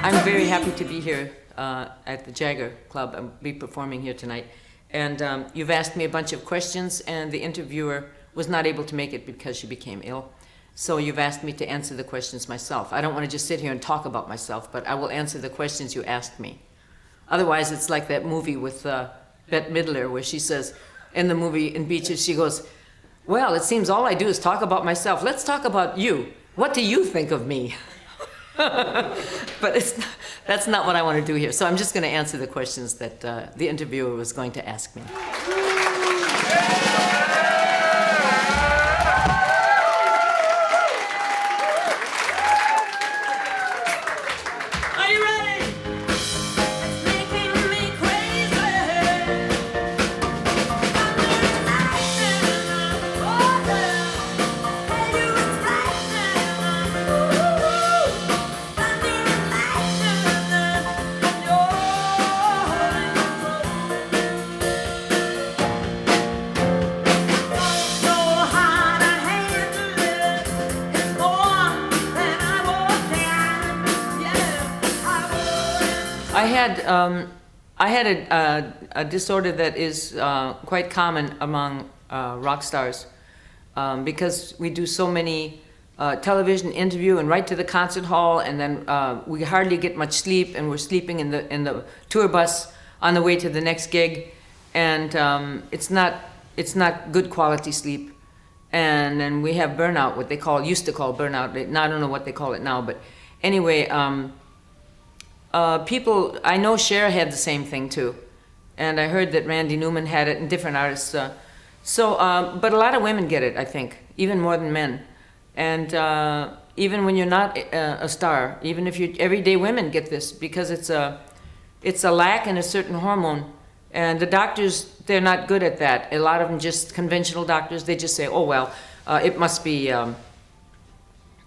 I'm very happy to be here at the Jagger Club. I'll be performing here tonight. And you've asked me a bunch of questions, and the interviewer was not able to make it because she became ill. So you've asked me to answer the questions myself. I don't want to just sit here and talk about myself, but I will answer the questions you asked me. Otherwise, it's like that movie with Bette Midler where she says, in the movie in Beaches, she goes, well, it seems all I do is talk about myself. Let's talk about you. What do you think of me? But that's not what I want to do here. So I'm just going to answer the questions that the interviewer was going to ask me. I had a disorder that is quite common among rock stars because we do so many television interview and right to the concert hall, and then we hardly get much sleep, and we're sleeping in the tour bus on the way to the next gig, and it's not good quality sleep, and then we have burnout, what they used to call burnout. I don't know what they call it now, but anyway. People, I know Cher had the same thing too, and I heard that Randy Newman had it and different artists. But a lot of women get it, I think, even more than men. And even when you're not a star, even if you're everyday women get this because it's a lack in a certain hormone. And the doctors, they're not good at that. A lot of them, just conventional doctors, they just say, oh well, it must be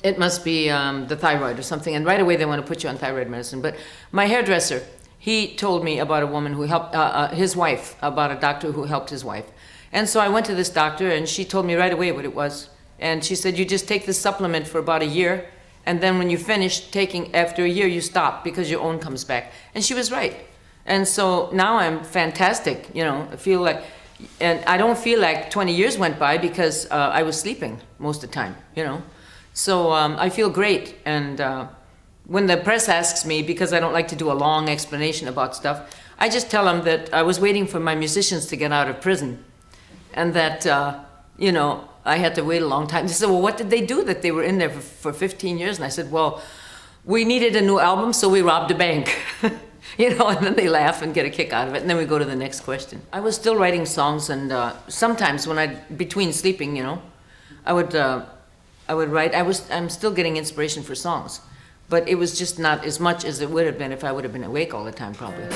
the thyroid or something, and right away they want to put you on thyroid medicine. But my hairdresser, he told me about a woman who helped his wife, about a doctor who helped his wife. And so I went to this doctor, and she told me right away what it was. And she said, you just take this supplement for about a year, and then when you finish taking, after a year, you stop because your own comes back. And she was right. And so now I'm fantastic, you know, I feel like, and I don't feel like 20 years went by because I was sleeping most of the time, you know. So I feel great, and when the press asks me, because I don't like to do a long explanation about stuff, I just tell them that I was waiting for my musicians to get out of prison, and that, you know, I had to wait a long time. They said, well, what did they do that they were in there for 15 years? And I said, well, we needed a new album, so we robbed a bank. You know, and then they laugh and get a kick out of it, and then we go to the next question. I was still writing songs, and sometimes when between sleeping, you know, I would write. I'm still getting inspiration for songs, but it was just not as much as it would have been if I would have been awake all the time, probably.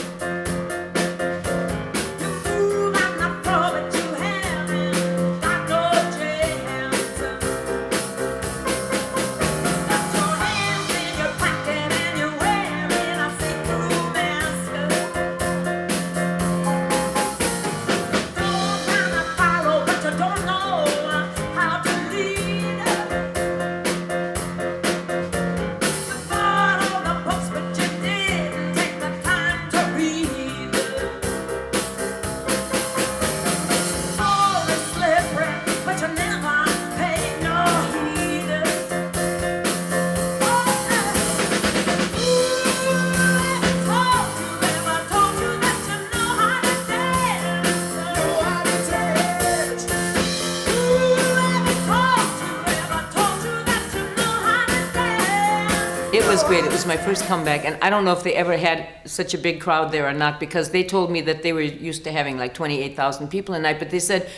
It was great. It was my first comeback, and I don't know if they ever had such a big crowd there or not, because they told me that they were used to having like 28,000 people a night, but they said,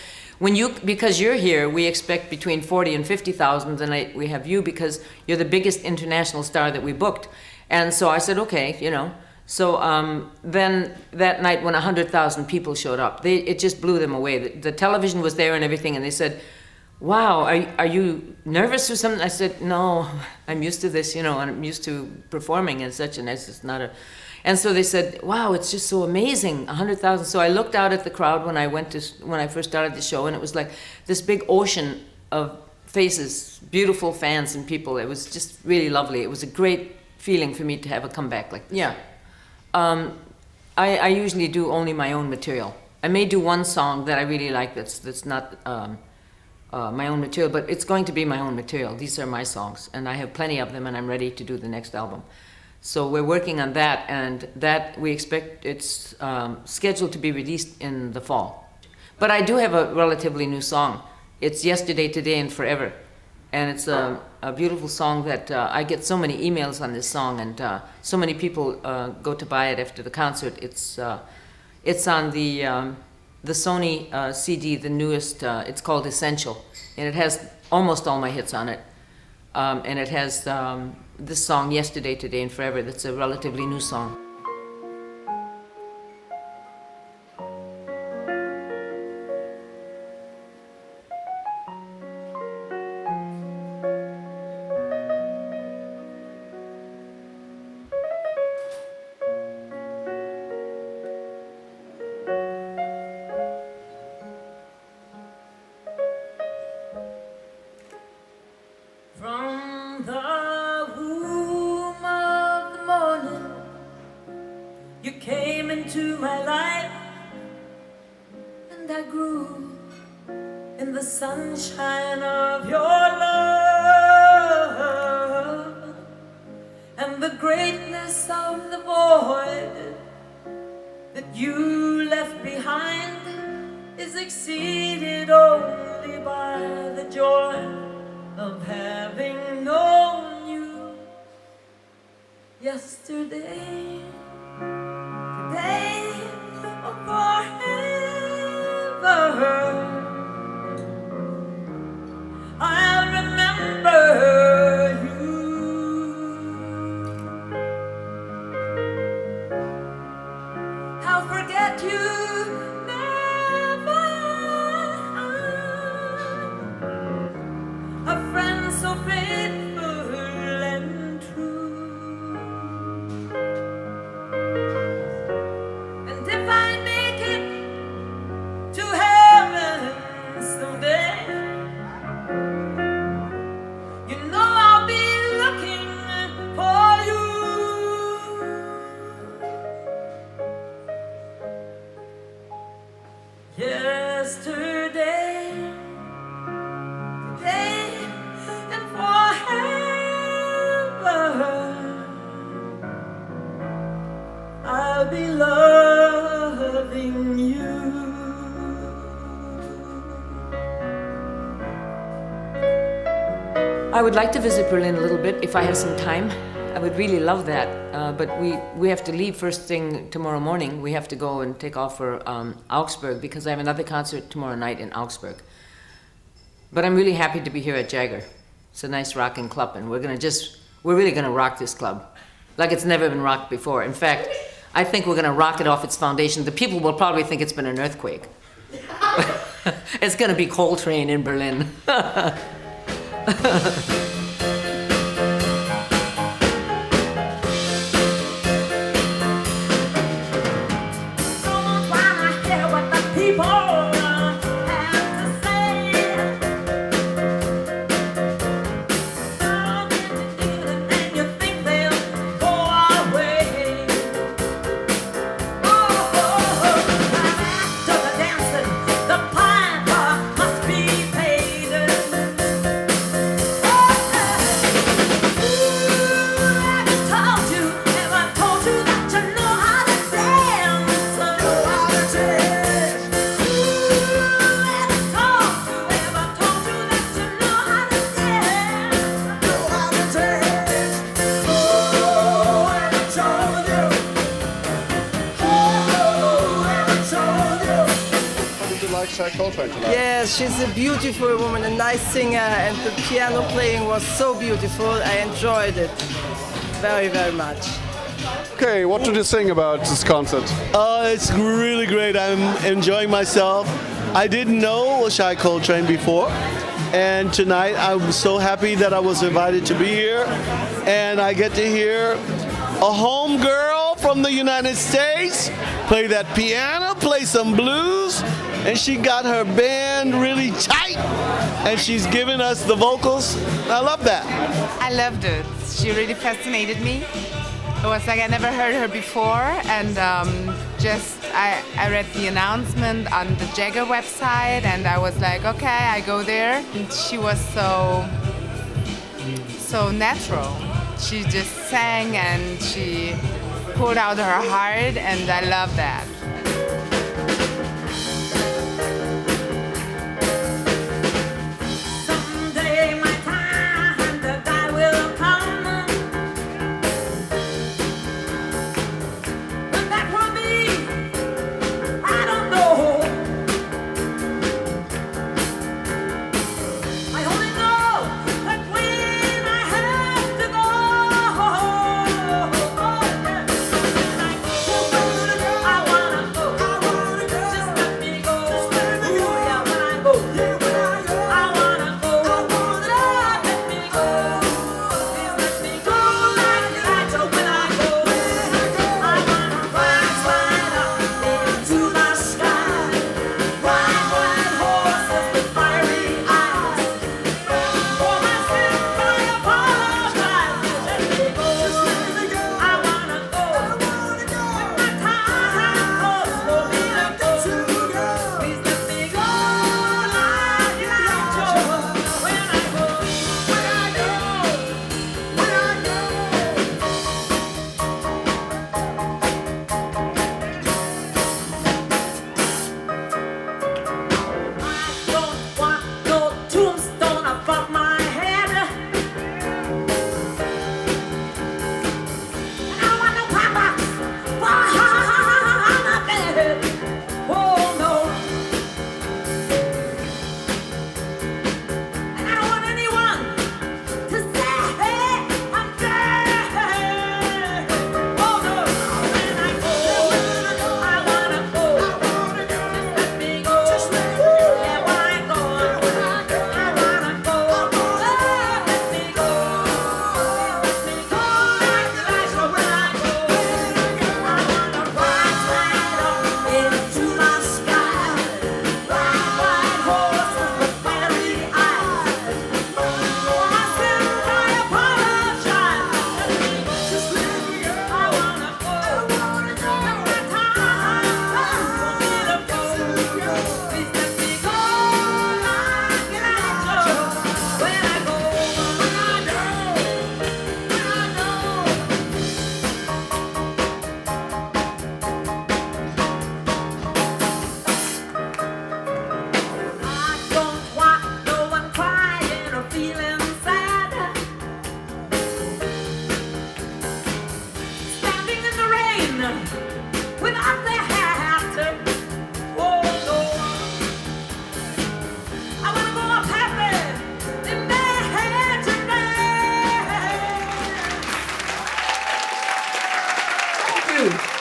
because you're here, we expect between 40 and 50,000 the night we have you, because you're the biggest international star that we booked. And so I said, okay, you know. So then that night when 100,000 people showed up, it just blew them away. The television was there and everything, and they said, wow, are you nervous or something? I said, no, I'm used to this, you know, and I'm used to performing and such, and it's just not a... And so they said, wow, it's just so amazing, 100,000. So I looked out at the crowd when I first started the show, and it was like this big ocean of faces, beautiful fans and people. It was just really lovely. It was a great feeling for me to have a comeback like this. Yeah. I usually do only my own material. I may do one song that I really like that's not my own material, but it's going to be my own material. These are my songs, and I have plenty of them, and I'm ready to do the next album. So we're working on that, and that we expect it's scheduled to be released in the fall. But I do have a relatively new song. It's Yesterday, Today, and Forever. And it's a beautiful song that I get so many emails on this song, and so many people go to buy it after the concert. It's on the Sony CD, the newest. It's called Essential, and it has almost all my hits on it. And it has this song, Yesterday, Today, and Forever. That's a relatively new song. From the womb of the morning, you came into my life, and I grew in the sunshine of your love, and the greatness of the void that you left behind is exceeded only by the joy of having known you yesterday, today, or forever. I'll remember you. I'll forget you never. A friend so faithful and true. And if I make it to heaven someday, you know I'll be looking for you. Yesterday, today, and forever, I'll be loving you. I would like to visit Berlin a little bit if I have some time. I would really love that, but we have to leave first thing tomorrow morning. We have to go and take off for Augsburg because I have another concert tomorrow night in Augsburg. But I'm really happy to be here at Jagger. It's a nice rocking club, and we're really gonna rock this club like it's never been rocked before. In fact, I think we're gonna rock it off its foundation. The people will probably think it's been an earthquake. It's gonna be Coltrane in Berlin. Don't wanna hear what the people have to say. Don't get to do it and you think they'll go away. After the dancing, the piper must be paid. Coltrane tonight. Yes, she's a beautiful woman, a nice singer, and the piano playing was so beautiful. I enjoyed it very, very much. Okay, what did you think about this concert? It's really great. I'm enjoying myself. I didn't know Shy Coltrane before, and tonight I'm so happy that I was invited to be here, and I get to hear a home girl from the United States play that piano, play some blues, and she got her band really tight, and she's giving us the vocals. I love that. I loved it. she really fascinated me. It was like I never heard her before, and I read the announcement on the Jagger website, and I was like, okay, I go there. And she was so natural. She just sang and she poured out her heart, and I love that. Someday my time, the guy will come. When that will be, I don't know. I only know that when I have to go, I wanna go. Just let me go. Ooh, yeah, when I go. I wanna go. Lord, let me go. Please let me go like that. So when I go, I wanna rise right up into the sky. Ride white horses with fiery eyes. For my sins, I apologize. Let me go. I wanna go. When my time comes for me to go, please let me go like an angel. When I go, when I go, when I go. I don't want no tombstone above my head. And I want no pampers behind my bed. Oh no. And I don't want anyone to say I'm dead. Oh no. When I go, I wanna go. Just let me go. Yeah, when I go, I wanna go. Let me go. Let me go like the lights. So when I go, I wanna rise right up into the sky. Ride white horses with fiery eyes. For my sins, I apologize. Let me go. Just let me go. I wanna go. When my time comes for me to go, please let me go like an angel. When I go, when I go, when I go. I don't want no one crying or feeling sad. Standing in the rain without their hat. Oh no. I wanna go up happy in their head tonight. Thank you.